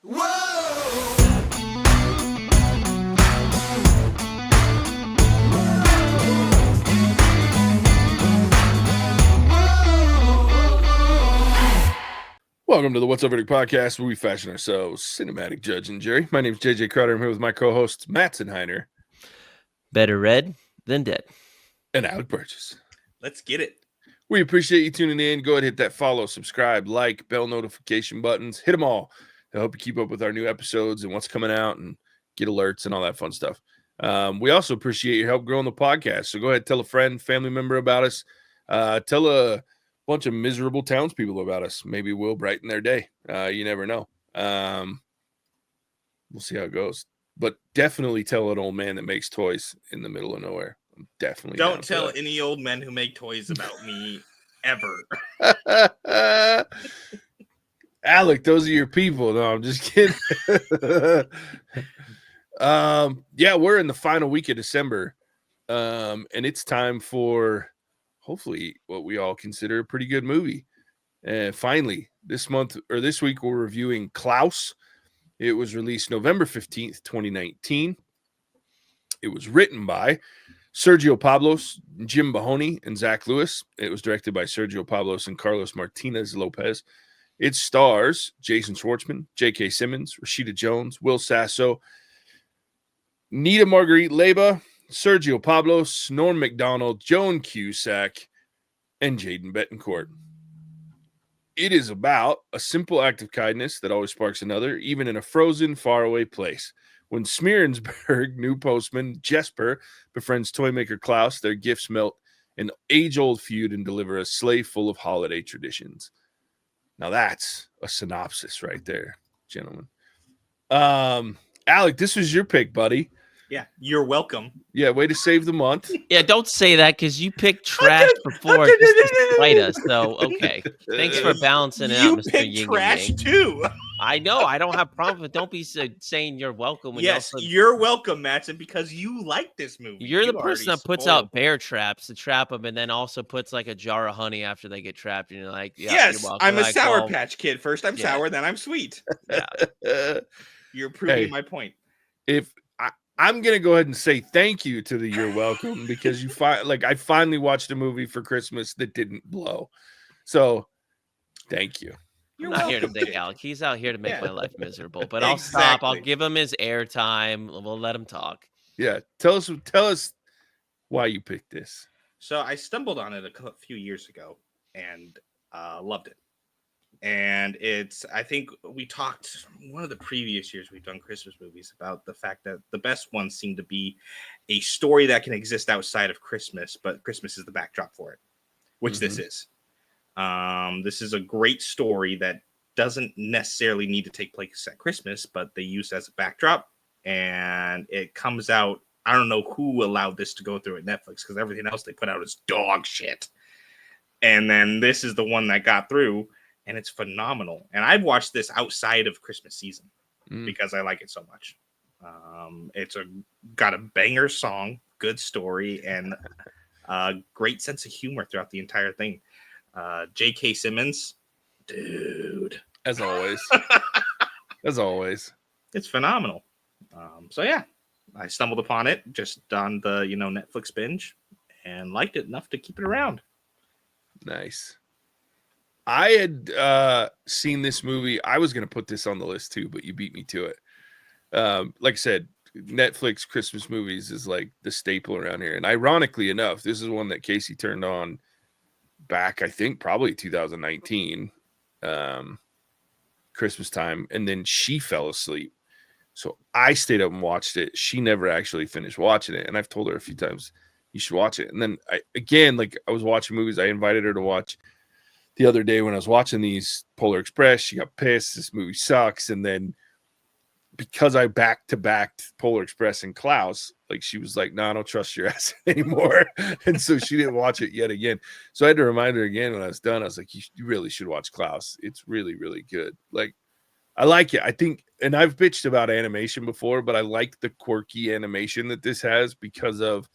Welcome to the What's Up Verdict podcast, where we fashion ourselves cinematic judge and jury. My name is JJ Crowder. I'm here with my co-hosts Mattson. Better read than dead. And Alec Burgess. Let's get it. We appreciate you tuning in. Go ahead, hit that follow, subscribe, like, bell notification buttons. Hit them all to help you keep up with our new episodes and what's coming out and get alerts and all that fun stuff. We also appreciate your help growing the podcast. So go ahead, tell a friend, family member about us. Tell a bunch of miserable townspeople about us. Maybe we'll brighten their day. You never know. We'll see how it goes. But definitely tell an old man that makes toys in the middle of nowhere. I'm definitely don't tell any old men who make toys about me ever. Alec, those are your people. No, I'm just kidding. Yeah, we're in the final week of December. And it's time for hopefully what we all consider a pretty good movie. And finally, this week, we're reviewing Klaus. It was released November 15th, 2019. It was written by Sergio Pablos, Jim Mahoney, and Zach Lewis. It was directed by Sergio Pablos and Carlos Martinez Lopez. It stars Jason Schwartzman, J.K. Simmons, Rashida Jones, Will Sasso, Nita Marguerite Leyba, Sergio Pablos, Norm Macdonald, Joan Cusack, and Jaden Betancourt. It is about a simple act of kindness that always sparks another, even in a frozen, faraway place. When Smearensburg new postman Jesper befriends toymaker Klaus, their gifts melt an age-old feud and deliver a sleigh full of holiday traditions. Now that's a synopsis right there, gentlemen. Alec, this was your pick, buddy. Yeah, you're welcome. Yeah, way to save the month. Yeah, don't say that because you picked trash before just to spite us. So, okay. Thanks for balancing it out, Mr. You picked trash too. I know. I don't have problems with don't be saying you're welcome. When yes, you're welcome, Mattson, because you like this movie. You're the person that puts out bear traps to trap them and then also puts like a jar of honey after they get trapped. And you're like, yeah, yes, you're welcome. I'm a Sour Patch Kid. First I'm sour, then I'm sweet. Yeah. You're proving my point. I'm gonna go ahead and say thank you to the You're Welcome because I finally watched a movie for Christmas that didn't blow. So thank you. I'm not here to thank Alec. He's out here to make my life miserable. But I'll stop. I'll give him his airtime. We'll let him talk. Yeah. Tell us why you picked this. So I stumbled on it a few years ago and loved it. And I think we talked one of the previous years we've done Christmas movies about the fact that the best ones seem to be a story that can exist outside of Christmas, but Christmas is the backdrop for it, which this is. This is a great story that doesn't necessarily need to take place at Christmas, but they use it as a backdrop. And it comes out, I don't know who allowed this to go through at Netflix because everything else they put out is dog shit. And then this is the one that got through. And it's phenomenal. And I've watched this outside of Christmas season because I like it so much. It's got a banger song, good story, and a great sense of humor throughout the entire thing. J.K. Simmons, dude. As always. As always. It's phenomenal. So, yeah, I stumbled upon it just on the Netflix binge and liked it enough to keep it around. Nice. I had seen this movie. I was going to put this on the list too, but you beat me to it. Like I said, Netflix Christmas movies is like the staple around here. And ironically enough, this is one that Casey turned on back, I think, probably 2019, Christmas time. And then she fell asleep. So I stayed up and watched it. She never actually finished watching it. And I've told her a few times, you should watch it. And then I was watching movies. I invited her to watch the other day when I was watching these Polar Express. She got pissed. This movie sucks. And then because I back-to-backed Polar Express and Klaus, like she was like, no, I don't trust your ass anymore. And so she didn't watch it yet again. So I had to remind her again when I was done. I was like, you really should watch Klaus. It's really, really good. Like, I like it. I think, and I've bitched about animation before, but I like the quirky animation that this has because of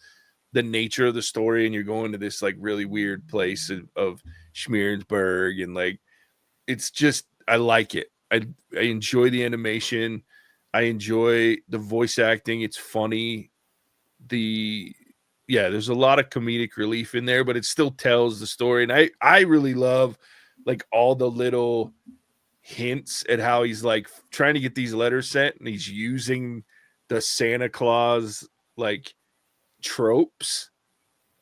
the nature of the story. And you're going to this like really weird place of Smearensburg, and like, it's just, I like it. I enjoy the animation. I enjoy the voice acting. It's funny. There's a lot of comedic relief in there, but it still tells the story. And I really love like all the little hints at how he's like trying to get these letters sent, and he's using the Santa Claus like tropes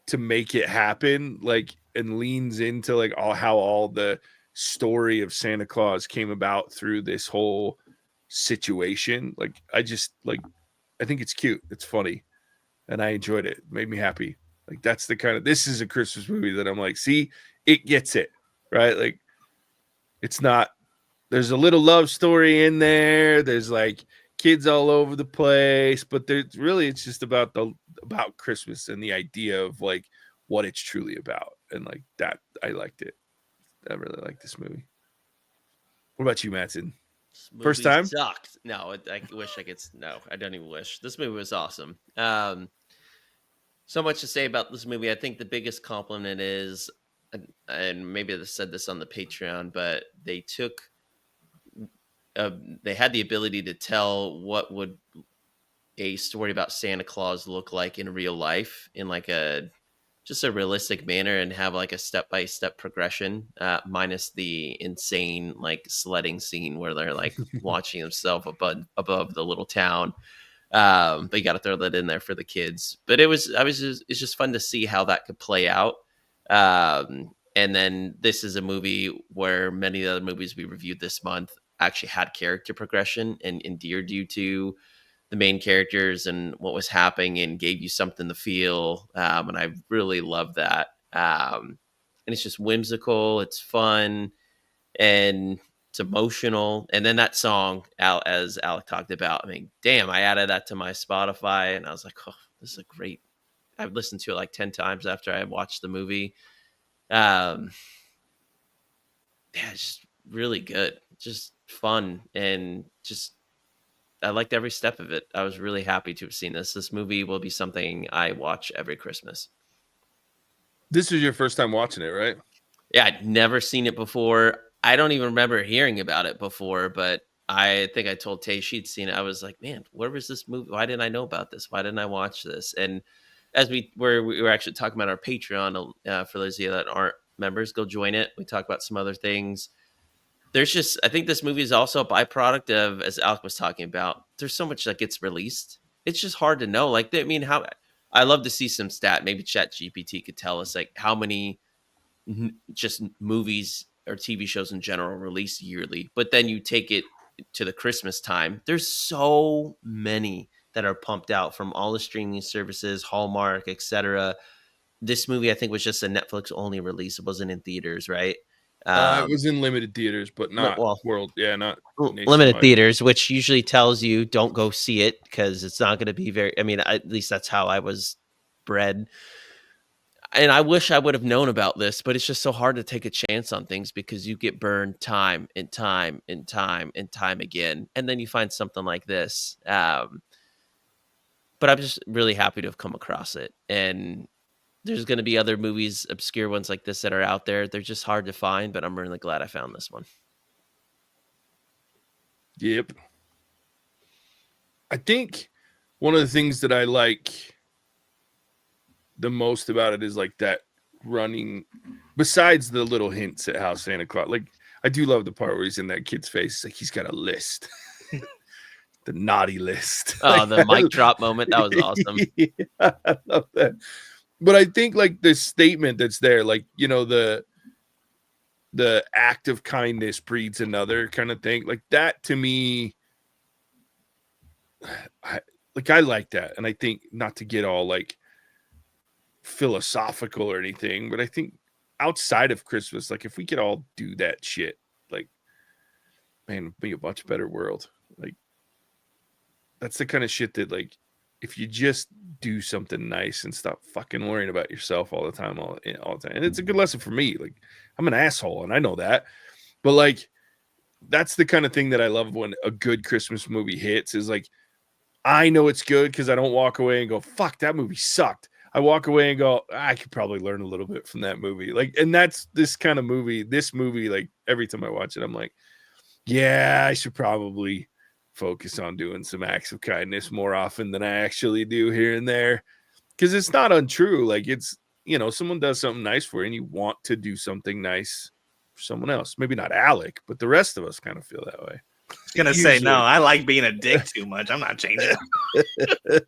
to make it happen, like, and leans into like all the story of Santa Claus came about through this whole situation. Like, I think it's cute, it's funny, and I enjoyed it. It made me happy. Like, that's the kind of, this is a Christmas movie that I'm like, see, it gets it, right? Like, it's not, there's a little love story in there. There's like kids all over the place, but there's really, it's just about Christmas and the idea of like what it's truly about. And like that, I liked it. I really like this movie. What about you, Mattson? First time? Sucked. No, I wish I could. No, I don't even wish. This movie was awesome. So much to say about this movie. I think the biggest compliment is, and maybe I said this on the Patreon, but they took, they had the ability to tell what would a story about Santa Claus look like in real life, in like just a realistic manner, and have like a step-by-step progression, minus the insane like sledding scene where they're like launching themselves above the little town. But you got to throw that in there for the kids. But it's just fun to see how that could play out. And then this is a movie where many of the other movies we reviewed this month actually had character progression and endeared you to the main characters and what was happening and gave you something to feel. And I really love that. And it's just whimsical. It's fun and it's emotional. And then that song, as Alec talked about, I mean, damn, I added that to my Spotify and I was like, oh, this is a great, I've listened to it like 10 times after I watched the movie. Yeah, it's just really good. Just fun and just, I liked every step of it. I was really happy to have seen this. This movie will be something I watch every Christmas. This is your first time watching it, right? Yeah, I'd never seen it before. I don't even remember hearing about it before, but I think I told Tay she'd seen it. I was like, man, where was this movie? Why didn't I know about this? Why didn't I watch this? And as we were actually talking about our Patreon, for those of you that aren't members, go join it. We talk about some other things. There's just, I think this movie is also a byproduct of, as Alec was talking about, there's so much that gets released. It's just hard to know. Like, I mean, how, I love to see some stat. Maybe ChatGPT could tell us like how many just movies or TV shows in general release yearly. But then you take it to the Christmas time. There's so many that are pumped out from all the streaming services, Hallmark, etc. This movie, I think, was just a Netflix only release. It wasn't in theaters, right? It was in limited theaters, but not world. Yeah, not limited theaters, which usually tells you don't go see it because it's not going to be very. I mean, at least that's how I was bred. And I wish I would have known about this, but it's just so hard to take a chance on things because you get burned time and time and time and time again, and then you find something like this. But I'm just really happy to have come across it, and there's going to be other movies, obscure ones like this that are out there. They're just hard to find, but I'm really glad I found this one. Yep. I think one of the things that I like the most about it is like that running, besides the little hints at how Santa Claus, like I do love the part where he's in that kid's face. Like he's got a list, the naughty list. Oh, like, the mic drop moment. That was awesome. Yeah, I love that. But I think like the statement that's there, like, you know, the act of kindness breeds another kind of thing. Like that to me, I like that. And I think, not to get all like philosophical or anything, but I think outside of Christmas, like if we could all do that shit, like, man, it'd be a much better world. Like that's the kind of shit that, like, if you just do something nice and stop fucking worrying about yourself all the time. And it's a good lesson for me. Like I'm an asshole and I know that, but like, that's the kind of thing that I love when a good Christmas movie hits, is like, I know it's good because I don't walk away and go, fuck, that movie sucked. I walk away and go, I could probably learn a little bit from that movie. Like, and that's this kind of movie, like every time I watch it, I'm like, Yeah, I should probably focus on doing some acts of kindness more often than I actually do here and there. Because it's not untrue. Like, it's, someone does something nice for you and you want to do something nice for someone else. Maybe not Alec, but the rest of us kind of feel that way. I was gonna say, no, I like being a dick too much. I'm not changing.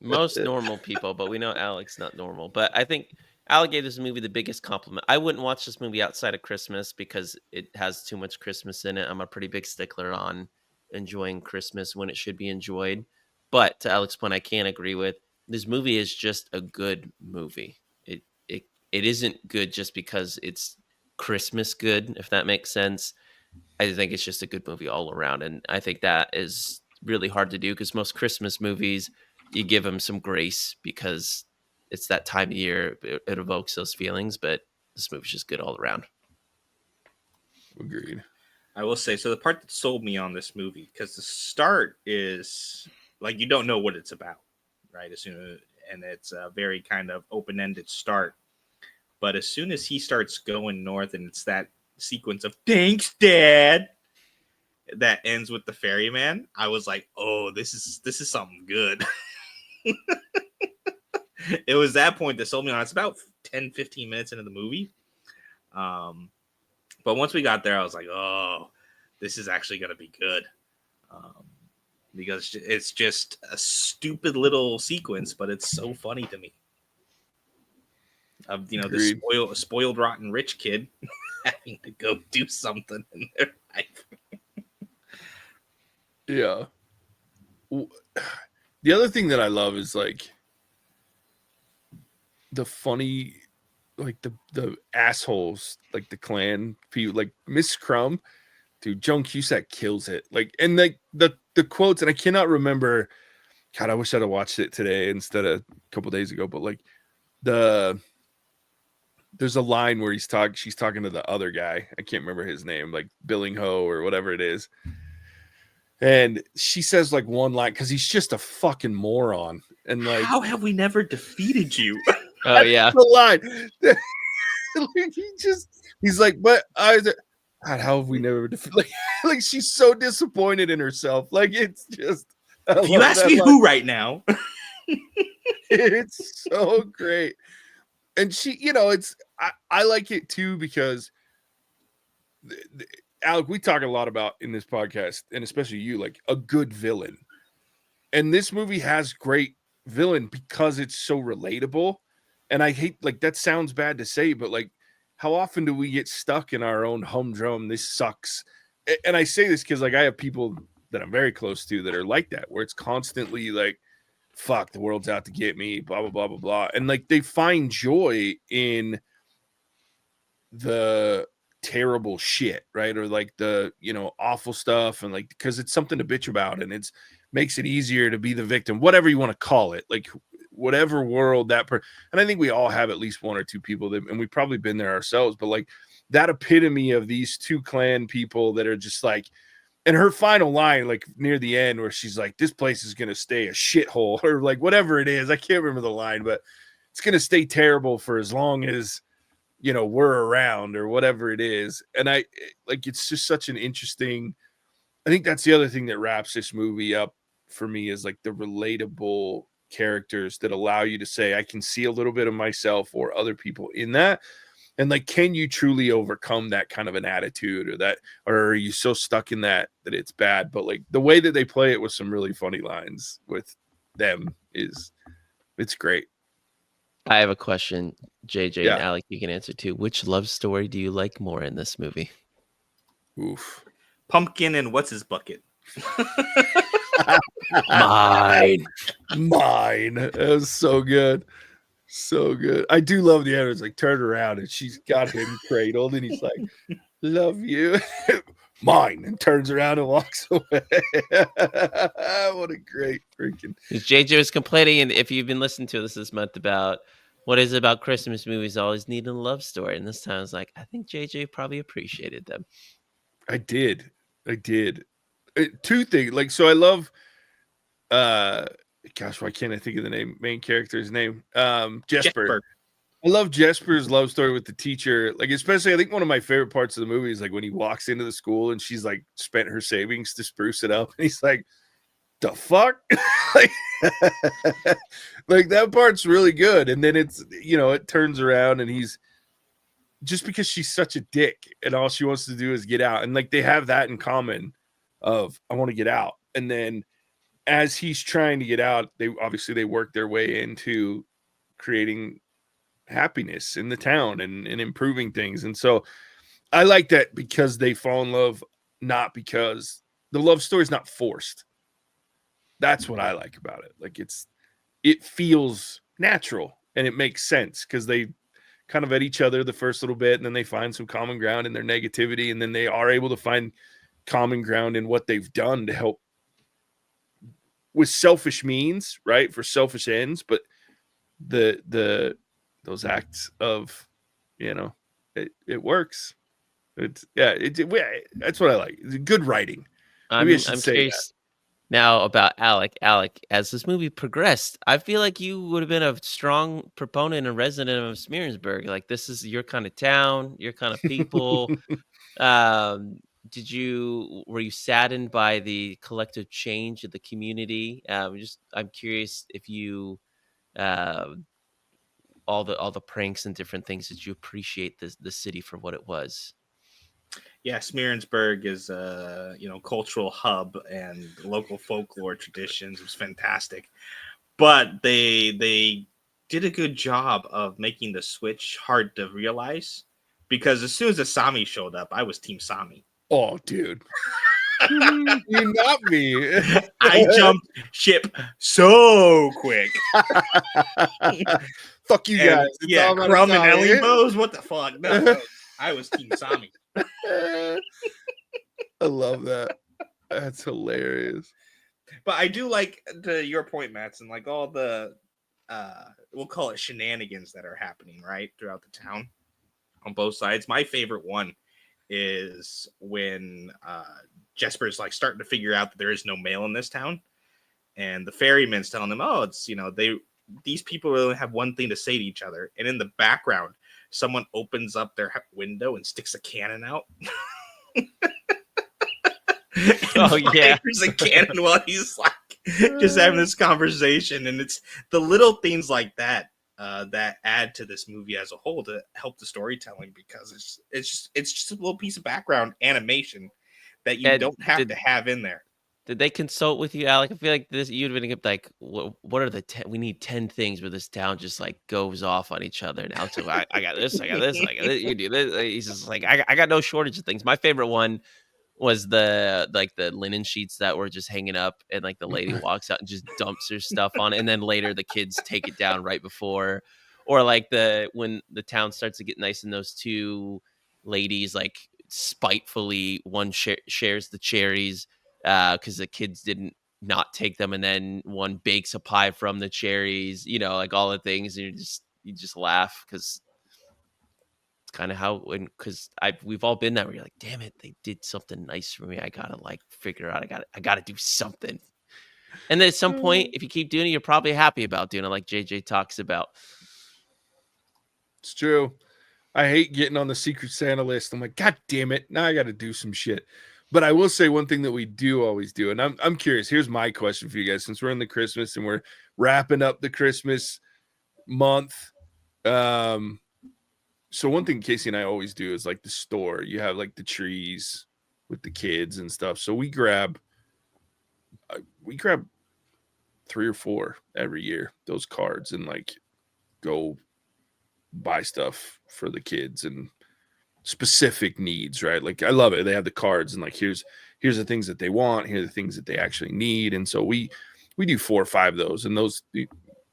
Most normal people, but we know Alec's not normal. But I think Alec gave this movie the biggest compliment. I wouldn't watch this movie outside of Christmas because it has too much Christmas in it. I'm a pretty big stickler on enjoying Christmas when it should be enjoyed. But to Alec's point, I can't agree with. This movie is just a good movie. It isn't good just because it's Christmas good, if that makes sense. I think it's just a good movie all around. And I think that is really hard to do because most Christmas movies, you give them some grace because it's that time of year. It evokes those feelings, but this movie's just good all around. Agreed. I will say, so the part that sold me on this movie, because the start is like, you don't know what it's about, right? And it's a very kind of open-ended start. But as soon as he starts going north and it's that sequence of "Thanks, Dad," that ends with the ferryman, I was like, "Oh, this is something good." It was that point that sold me on. It's about 10-15 minutes into the movie, but once we got there, I was like, "Oh, this is actually gonna be good," because it's just a stupid little sequence, but it's so funny to me. Of this spoiled rotten rich kid having to go do something in their life. Yeah. The other thing that I love is like the funny, like the assholes, like the Klan people, like Miss Crumb, dude. Joan Cusack kills it. Like, and like the quotes, and I cannot remember. God, I wish I'd have watched it today instead of a couple days ago. But like there's a line where she's talking to the other guy. I can't remember his name, like Billingho or whatever it is. And she says like one line because he's just a fucking moron. And like, how have we never defeated you? Oh yeah, the line. Like, he's like, but God, how have we never defeated? Like she's so disappointed in herself. Like, it's just. If you ask me who right now, it's so great. And she, I like it too because Alec, we talk a lot about in this podcast, and especially you, like a good villain. And this movie has great villain because it's so relatable. And I hate, like, that sounds bad to say, but like, how often do we get stuck in our own humdrum? This sucks. And I say this because like I have people that I'm very close to that are like that, where it's constantly like, fuck, the world's out to get me, blah, blah, blah, blah, blah. And like they find joy in the terrible shit, right? Or like the, awful stuff. And like, because it's something to bitch about and it's makes it easier to be the victim, whatever you want to call it, like whatever world and I think we all have at least one or two people that, and we've probably been there ourselves, but like that epitome of these two Klan people that are just like, and her final line, like near the end, where she's like, "This place is gonna stay a shithole," or like whatever it is. I can't remember the line, but it's gonna stay terrible for as long as we're around, or whatever it is. And I like, it's just such an interesting. I think that's the other thing that wraps this movie up for me is like the relatable characters that allow you to say, I can see a little bit of myself or other people in that. And like, can you truly overcome that kind of an attitude, or are you so stuck in that it's bad? But like the way that they play it with some really funny lines with them it's great. I have a question, JJ Yeah. and Alec. You can answer too. Which love story do you like more in this movie? Oof. Pumpkin and what's his bucket? Mine. It was so good. So good. I do love the end. It's like, turn around and she's got him cradled and he's like, love you. Mine, and turns around and walks away. What a great freaking. JJ was complaining, and if you've been listening to this month about what is it about Christmas movies always needing a love story, and this time I was like, I think JJ probably appreciated them. I did. Two things. Like, so I love gosh, why can't I think of the main character's name? Jesper. I love Jesper's love story with the teacher. Like, especially, I think one of my favorite parts of the movie is like when he walks into the school and she's like spent her savings to spruce it up, and he's like, "The fuck," like, like that part's really good. And then it's it turns around and he's just because she's such a dick and all she wants to do is get out, and like they have that in common of I want to get out, and then as he's trying to get out, they work their way into creating happiness in the town and improving things. And so I like that because they fall in love, not because the love story is not forced. That's what I like about it. Like it feels natural and it makes sense because they kind of at each other the first little bit, and then they find some common ground in their negativity, and then they are able to find common ground in what they've done to help with selfish means, right? For selfish ends, but those acts of, it works. That's what I like. It's good writing. Maybe I should I'm say curious now about Alec. Alec, as this movie progressed, I feel like you would have been a strong proponent and resident of Smearensburg. Like, this is your kind of town, your kind of people. um, were you saddened by the collective change of the community? I'm curious if you, uh, all the pranks and different things, that you appreciate the city for what it was. Yeah, Smearensburg is a cultural hub and local folklore traditions. It was fantastic, but they did a good job of making the switch hard to realize, because as soon as the Sami showed up, I was Team Sami. Oh, dude. You not me. I jumped ship so quick. Fuck you guys. Yeah, Crumb and Ellie Bows. What the fuck? No, I was Team Sami. I love that. That's hilarious. But I do like, to your point, Mattson, like all the we'll call it shenanigans that are happening right throughout the town on both sides. My favorite one is when Jesper's like starting to figure out that there is no mail in this town, and the ferryman's telling them, "Oh, it's these people really have one thing to say to each other," and in the background, someone opens up their window and sticks a cannon out. Oh yeah, there's a cannon while he's like just having this conversation, and it's the little things like that that add to this movie as a whole to help the storytelling, because it's just a little piece of background animation that you don't have to have in there. Did they consult with you, Alec? I feel like you'd have been like, what are the 10? We need 10 things where this town just like goes off on each other. And Alec's like, I got this, I got this, I got this. You do this. He's just like, I got no shortage of things. My favorite one was the linen sheets that were just hanging up, and like the lady walks out and just dumps her stuff on it, and then later the kids take it down right before, or like when the town starts to get nice and those two ladies like spitefully one shares the cherries because the kids didn't not take them, and then one bakes a pie from the cherries, like all the things, and you just laugh because kind of how, because we've all been that where you're like, damn it, they did something nice for me, I gotta like figure out, I gotta do something, and then at some point if you keep doing it, you're probably happy about doing it, like JJ talks about. It's true. I hate getting on the Secret Santa list. I'm like, god damn it, now I gotta do some shit. But I will say one thing that we do always do, and I'm curious, here's my question for you guys, since we're in the Christmas and we're wrapping up the Christmas month. So one thing Casey and I always do is like the store. You have like the trees with the kids and stuff. So we grab 3 or 4 every year, those cards, and like go buy stuff for the kids and specific needs, right? Like I love it. They have the cards and like here's the things that they want, here are the things that they actually need. And so we do 4 or 5 of those, and those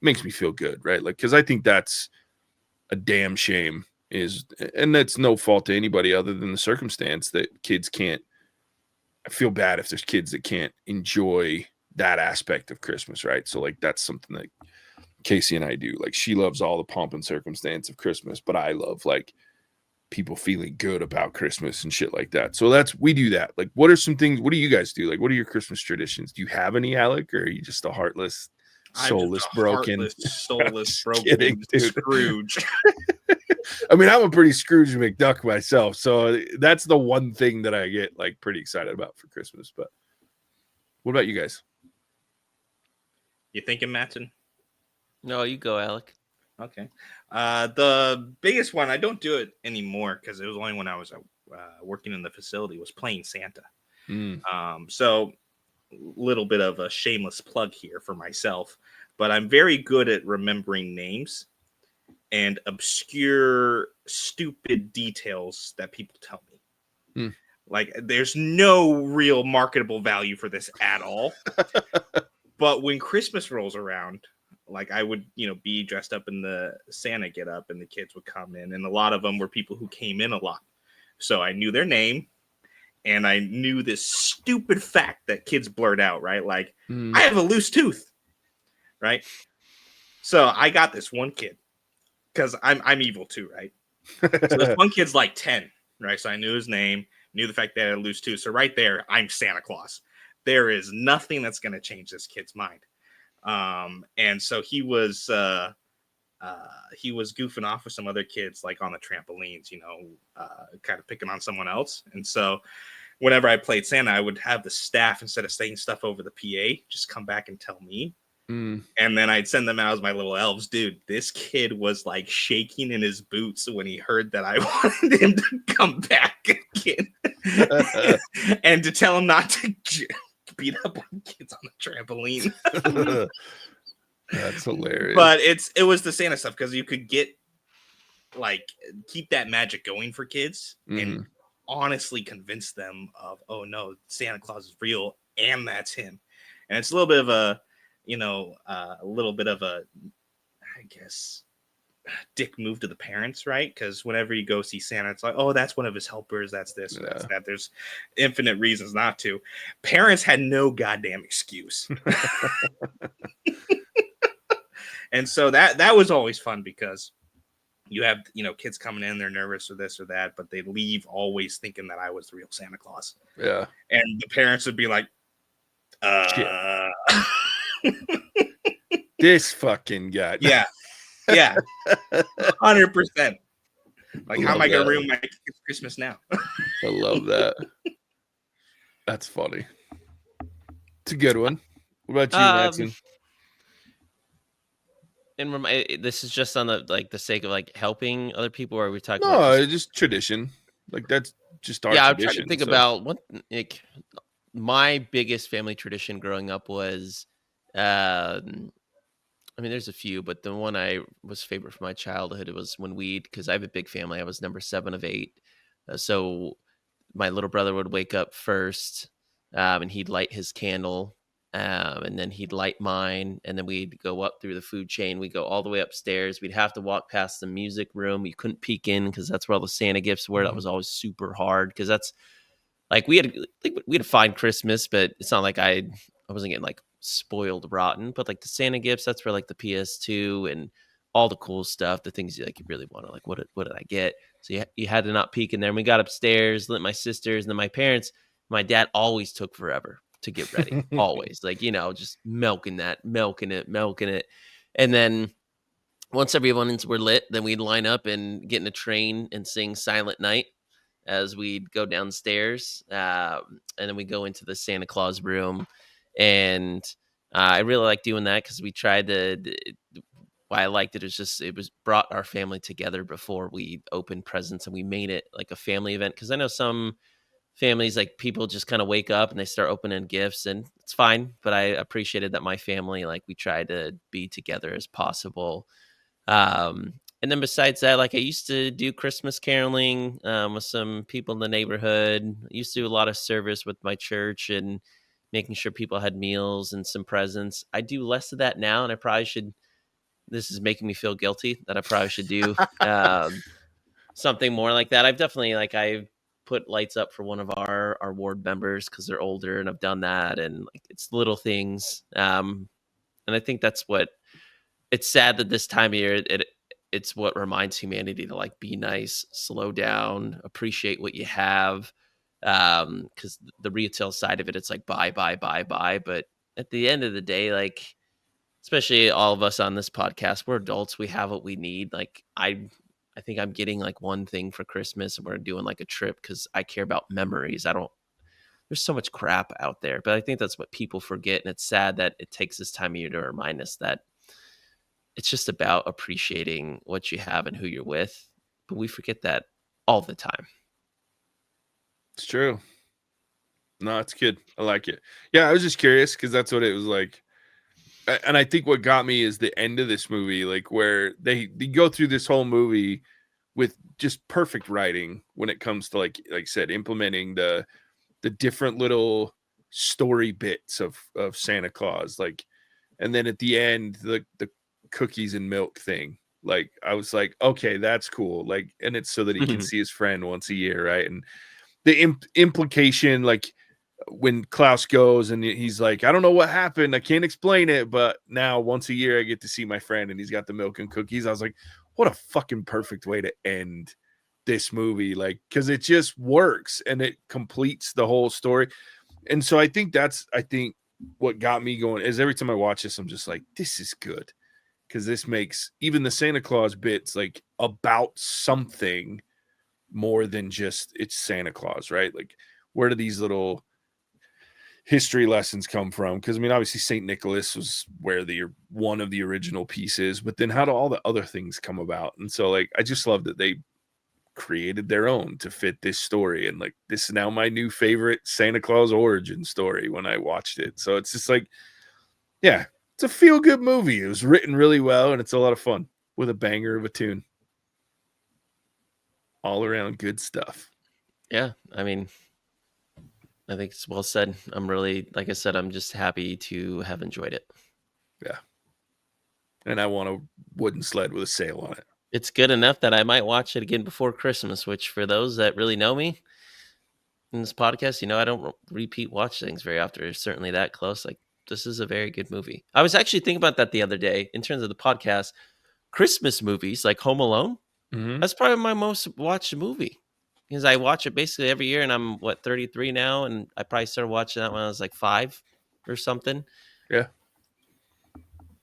makes me feel good, right? Like, because I think that's a damn shame. And that's no fault to anybody other than the circumstance that kids can't. I feel bad if there's kids that can't enjoy that aspect of Christmas, right? So like that's something that Casey and I do. Like she loves all the pomp and circumstance of Christmas, but I love like people feeling good about Christmas and shit like that. So we do that. Like, what are some things? What do you guys do? Like, what are your Christmas traditions? Do you have any, Alec, or are you just a heartless? I'm just soulless, a broken. heartless, soulless, Just broken kidding, dude. Scrooge. I mean, I'm a pretty Scrooge McDuck myself, so that's the one thing that I get like pretty excited about for Christmas. But what about you guys? You thinking, Mattson? No, you go, Alec. Okay. The biggest one, I don't do it anymore because it was only when I was working in the facility, was playing Santa. So little bit of a shameless plug here for myself, but I'm very good at remembering names and obscure, stupid details that people tell me. Like, there's no real marketable value for this at all. But when Christmas rolls around, like, I would, be dressed up in the Santa get up, and the kids would come in, and a lot of them were people who came in a lot. So I knew their name, and I knew this stupid fact that kids blurt out, right? Like, I have a loose tooth, right? So I got this one kid, because I'm evil too, right? So this one kid's like 10, right? So I knew his name, knew the fact that I had a loose tooth. So right there, I'm Santa Claus. There is nothing that's going to change this kid's mind. And so he was goofing off with some other kids, like on the trampolines, kind of picking on someone else. And so whenever I played Santa, I would have the staff, instead of saying stuff over the PA, just come back and tell me. And then I'd send them out as my little elves. Dude, this kid was like shaking in his boots when he heard that I wanted him to come back again. And to tell him not to beat up on kids on the trampoline. That's hilarious. But it was the Santa stuff, because you could keep that magic going for kids and honestly convince them of, oh no, Santa Claus is real and that's him. And it's a little bit of a I guess, dick move to the parents, right? Because whenever you go see Santa, it's like, oh, that's one of his helpers, that's this, that's that. There's infinite reasons not to. Parents had no goddamn excuse. And so that was always fun, because you have, kids coming in, they're nervous or this or that, but they leave always thinking that I was the real Santa Claus. Yeah. And the parents would be like, this fucking guy. Yeah. 100%. Like, how am I going to ruin my kids' Christmas now? I love that. That's funny. It's a good one. What about you, Mattson? And this is just on the sake of like helping other people, or are we talking No, about just tradition. Like, that's just our I'm tradition. trying to think about what my biggest family tradition growing up was. I mean, there's a few, but the one I was favorite from my childhood, it was when because I have a big family. I was number 7 of 8. So my little brother would wake up first, and he'd light his candle, and then he'd light mine, and then we'd go up through the food chain. We'd go all the way upstairs. We'd have to walk past the music room. You couldn't peek in because that's where all the Santa gifts were. That was always super hard, because that's like we had a fine Christmas, but it's not like I wasn't getting like spoiled rotten. But like the Santa gifts, that's where like the PS2 and all the cool stuff, the things you really want to, like, what did I get? So you had to not peek in there. And we got upstairs, lit my sisters, and then my parents. My dad always took forever to get ready, always, like, just milking it. And then once everyone's were lit, then we'd line up and get in a train and sing Silent Night as we'd go downstairs, and then we go into the Santa Claus room. And I really like doing that, because we tried why I liked it is just it was brought our family together before we opened presents, and we made it like a family event. Because I know some families, like, people just kind of wake up and they start opening gifts, and it's fine, but I appreciated that my family, like, we tried to be together as possible. And then besides that, like, I used to do Christmas caroling with some people in the neighborhood. I used to do a lot of service with my church and making sure people had meals and some presents. I do less of that now, and I probably should. This is making me feel guilty that I probably should do something more like that. I've definitely, like, I've put lights up for one of our ward members because they're older, and I've done that, and like, it's little things. And I think that's what. It's sad that this time of year, it's what reminds humanity to, like, be nice, slow down, appreciate what you have. Because the retail side of it, it's like buy. But at the end of the day, like, especially all of us on this podcast, we're adults. We have what we need. Like I think I'm getting like one thing for Christmas, and we're doing like a trip because I care about memories. There's so much crap out there, but I think that's what people forget. And it's sad that it takes this time of year to remind us that it's just about appreciating what you have and who you're with. But we forget that all the time. It's true. No, it's good. I like it. Yeah, I was just curious because that's what it was like. And I think what got me is the end of this movie, like where they go through this whole movie with just perfect writing when it comes to like I said, implementing the different little story bits of Santa Claus, like, and then at the end, the cookies and milk thing. Like I was like, okay, that's cool. Like, and it's so that he can see his friend once a year, right? And the implication, like when Klaus goes and he's like, I don't know what happened, I can't explain it, but now once a year I get to see my friend, and he's got the milk and cookies. I was like, what a fucking perfect way to end this movie, like, because it just works and it completes the whole story. And so I think what got me going is every time I watch this, I'm just like, this is good, because this makes even the Santa Claus bits like about something more than just it's Santa Claus, right? Like, where do these little history lessons come from? Because I mean, obviously Saint Nicholas was where the one of the original pieces, but then how do all the other things come about? And so like I just love that they created their own to fit this story, and like this is now my new favorite Santa Claus origin story when I watched it. So it's just like, yeah, it's a feel-good movie. It was written really well, and it's a lot of fun with a banger of a tune. All around good stuff. Yeah, I mean, I think it's well said. I'm really, like I said, I'm just happy to have enjoyed it. Yeah. And I want a wooden sled with a sail on it. It's good enough that I might watch it again before Christmas, which for those that really know me in this podcast, I don't repeat watch things very often. It's certainly that close. Like, this is a very good movie. I was actually thinking about that the other day in terms of the podcast. Christmas movies like Home Alone, that's probably my most watched movie, because I watch it basically every year, and I'm 33 now, and I probably started watching that when I was like 5 or something. Yeah.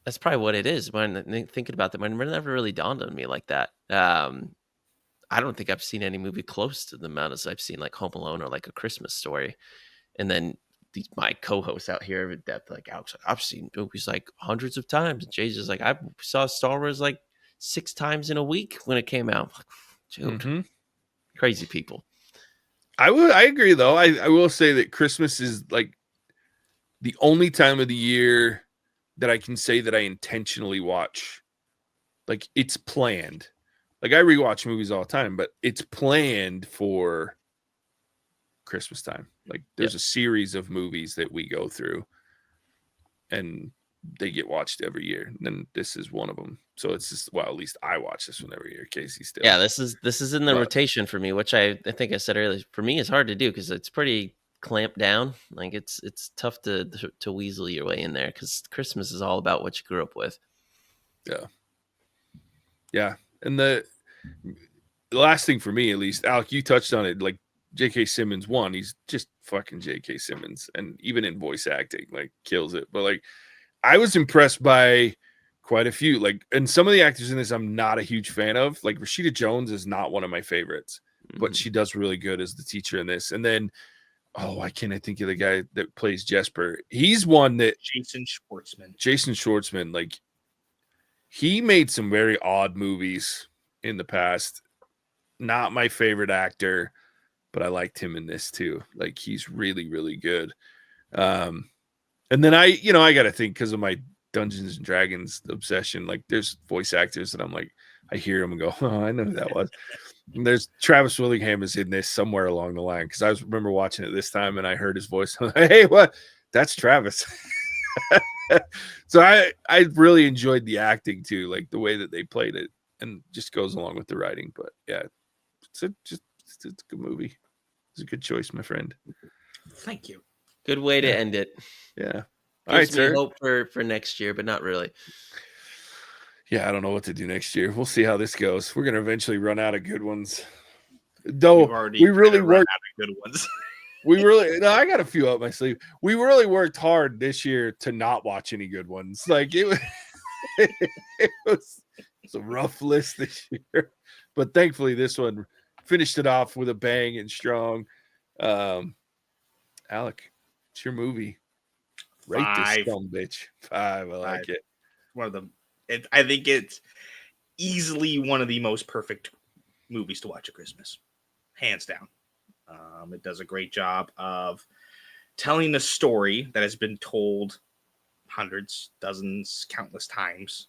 That's probably what it is. When thinking about that, when it never really dawned on me like that. I don't think I've seen any movie close to the amount as I've seen like Home Alone or like A Christmas Story. And then my co-hosts out here of depth, like Alex, I've seen movies like hundreds of times. And JJ's like, I saw Star Wars like 6 times in a week when it came out. Like, dude, crazy people. I agree though. I will say that Christmas is like the only time of the year that I can say that I intentionally watch. Like, it's planned. Like, I rewatch movies all the time, but it's planned for Christmas time. Like, there's a series of movies that we go through, and they get watched every year. And then this is one of them. So it's just, well, at least I watch this one every year. Casey still. Yeah, this is in the rotation for me, which I think I said earlier. For me, it's hard to do because it's pretty clamped down. Like, it's tough to weasel your way in there, because Christmas is all about what you grew up with. Yeah. And the last thing for me, at least, Alec, you touched on it, like J.K. Simmons, he's just fucking J.K. Simmons, and even in voice acting, like, kills it. But like, I was impressed by quite a few, like, and some of the actors in this I'm not a huge fan of. Like, Rashida Jones is not one of my favorites, but she does really good as the teacher in this. And then, why can't I think of the guy that plays Jesper? He's one that Jason Schwartzman, like, he made some very odd movies in the past. Not my favorite actor, but I liked him in this too. Like, he's really, really good. And then I got to think, because of my Dungeons and Dragons obsession, like, there's voice actors that I'm like, I hear them and go, oh, I know who that was. And there's Travis Willingham is in this somewhere along the line, because I remember watching it this time and I heard his voice. I'm like, hey, what? That's Travis. So I really enjoyed the acting too, like the way that they played it, and just goes along with the writing. But yeah, it's a good movie. It's a good choice, my friend. Thank you. Good way to end it. Yeah. All right, sir. Hope for next year, but not really. Yeah, I don't know what to do next year. We'll see how this goes. We're gonna eventually run out of good ones. Though we really run out of good ones. I got a few up my sleeve. We really worked hard this year to not watch any good ones. Like it was, it was a rough list this year, but thankfully this one finished it off with a bang and strong. Alec, it's your movie. Rate this dumb bitch. 5. I like it. One of the, I think it's easily one of the most perfect movies to watch at Christmas, hands down. It does a great job of telling a story that has been told hundreds, dozens, countless times,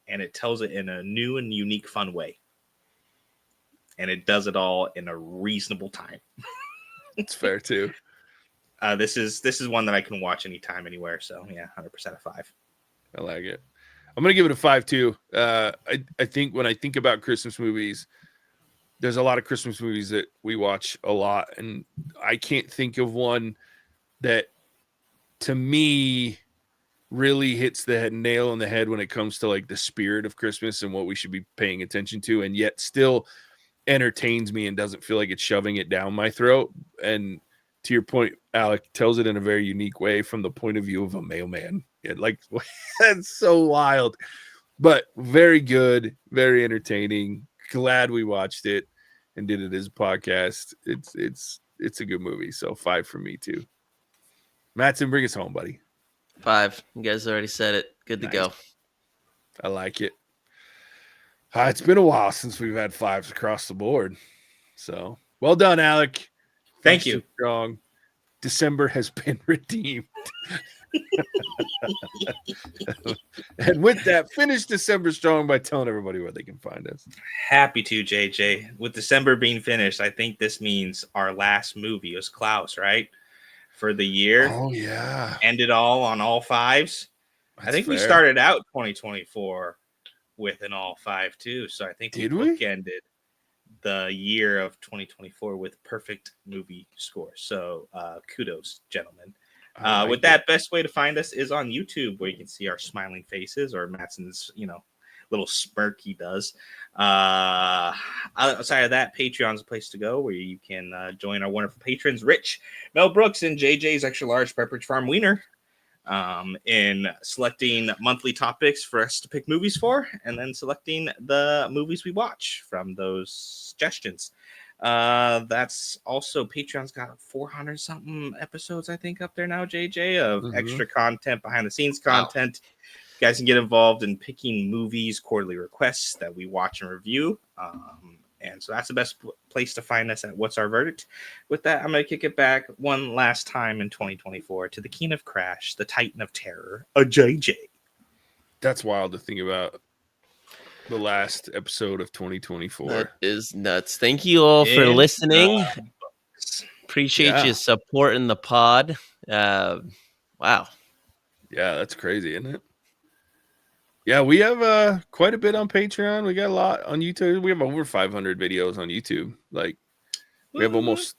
and it tells it in a new and unique, fun way. And it does it all in a reasonable time. It's fair too. This is one that I can watch anytime, anywhere. So yeah, 100% a 5. I like it. I'm gonna give it a 5 too. I think when I think about Christmas movies, there's a lot of Christmas movies that we watch a lot, and I can't think of one that to me really hits the nail on the head when it comes to like the spirit of Christmas and what we should be paying attention to, and yet still entertains me and doesn't feel like it's shoving it down my throat. And to your point, Alec, tells it in a very unique way from the point of view of a mailman. Like that's so wild, but very good, very entertaining. Glad we watched it and did it as a podcast. It's a good movie. So 5 for me too. Mattson, bring us home, buddy. 5. You guys already said it. Good to go. I like it. It's been a while since we've had 5s across the board. So well done, Alec. Thank you. Strong. December has been redeemed. And with that, finish December strong by telling everybody where they can find us. Happy to, JJ. With December being finished, I think this means our last movie was Klaus, right? For the year. Oh, yeah. Ended all on all 5s. I think we started out 2024 with an all 5 too. So I think we bookended the year of 2024 with perfect movie scores. So kudos, gentlemen. With that, best way to find us is on YouTube, where you can see our smiling faces, or Mattson's, little smirk he does. Outside of that, Patreon's a place to go, where you can join our wonderful patrons, Rich, Mel Brooks, and JJ's Extra Large Pepperidge Farm Wiener, in selecting monthly topics for us to pick movies for, and then selecting the movies we watch from those suggestions. That's also Patreon's got 400 something episodes, I think, up there now, JJ, of extra content, behind the scenes content. Wow. You guys can get involved in picking movies, quarterly requests that we watch and review. And so that's the best place to find us at What's Our Verdict. With that, I'm going to kick it back one last time in 2024 to the King of Crash, the Titan of Terror, a JJ. That's wild to think about. The last episode of 2024. That is nuts. Thank you all for listening. Appreciate you supporting the pod. Wow. Yeah, that's crazy, isn't it? Yeah, we have quite a bit on Patreon. We got a lot on YouTube. We have over 500 videos on YouTube. Like, we have almost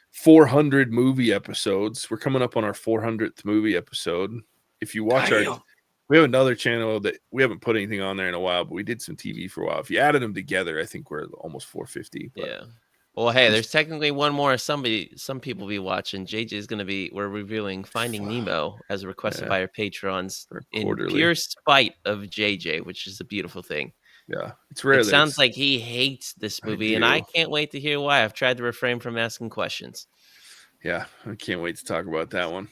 400 movie episodes. We're coming up on our 400th movie episode. If you watch we have another channel that we haven't put anything on there in a while, but we did some TV for a while. If you added them together, I think we're almost 450. But yeah. Well, hey, there's technically one more. Some people be watching. JJ is going to be. We're reviewing Finding Nemo as requested by our patrons in pure spite of JJ, which is a beautiful thing. Yeah, it's rare. It sounds like he hates this movie, and I can't wait to hear why. I've tried to refrain from asking questions. Yeah, I can't wait to talk about that one.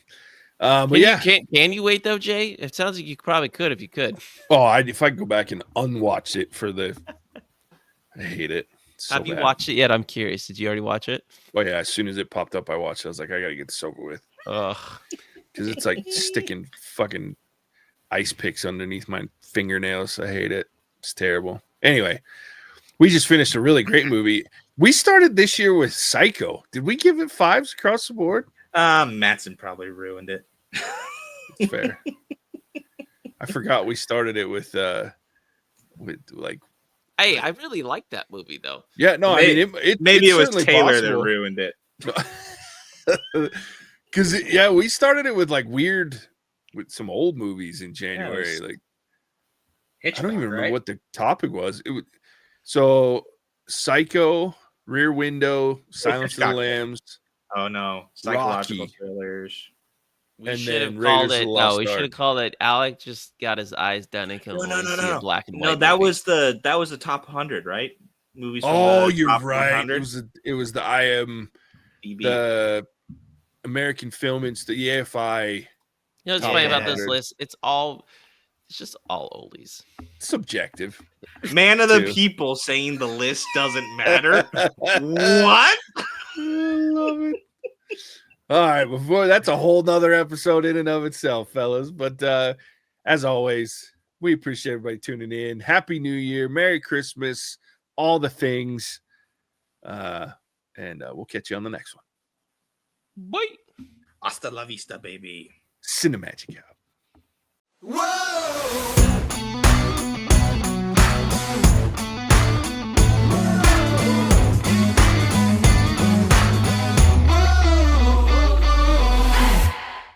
Can you wait though, Jay? It sounds like you probably could if you could. Oh, if I go back and unwatch it I hate it. Have you watched it yet? I'm curious. Did you already watch it? Oh yeah, as soon as it popped up, I watched it. I was like, I gotta get this over with. Ugh, because it's like sticking fucking ice picks underneath my fingernails. I hate it. It's terrible. Anyway, we just finished a really great movie. We started this year with Psycho. Did we give it 5s across the board? Mattson probably ruined it. It's fair. I forgot we started it with like. Hey, I really like that movie though. Yeah, no, maybe it was Taylor possible that ruined it. Because we started it with with some old movies in January. Like Hitchcock, I don't even remember what the topic was. So Psycho, Rear Window, Silence of the Lambs, Oh no, psychological Rocky. thrillers. We And should have then called Raiders of it. the No, Lost we should Ark. have called it. Alec just got his eyes done and can only see a black and white. No, that movie. was the top 100, right? Movies. From Oh, the you're top right. 100. It was the BB. the American Film Institute, the AFI. You know what's funny about this 100. list? It's just all oldies. Subjective. Man of the Too. people saying the list doesn't matter. What? I love it. All right, that's a whole nother episode in and of itself, fellas. But as always, we appreciate everybody tuning in. Happy New Year, Merry Christmas, all the things. And we'll catch you on the next one. Bye. Hasta la vista, baby. Cinemagic out. Whoa!